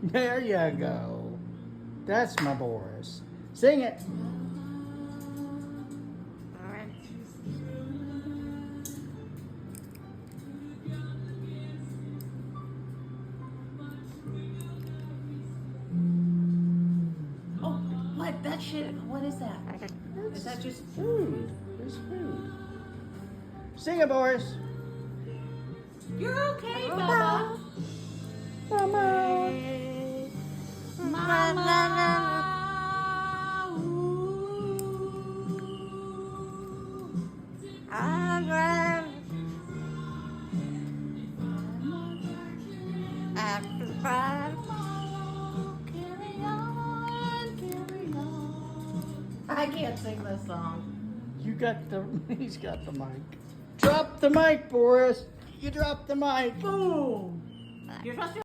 There you go. That's my Boris. Sing it. Oh, what? That shit. What is that? Is that just Food. There's food. Sing it, Boris. You're okay, Mama. Mama. I can't sing this song. You got the. He's got the mic. Drop the mic, Boris. You dropped the mic. Boom. You're supposed to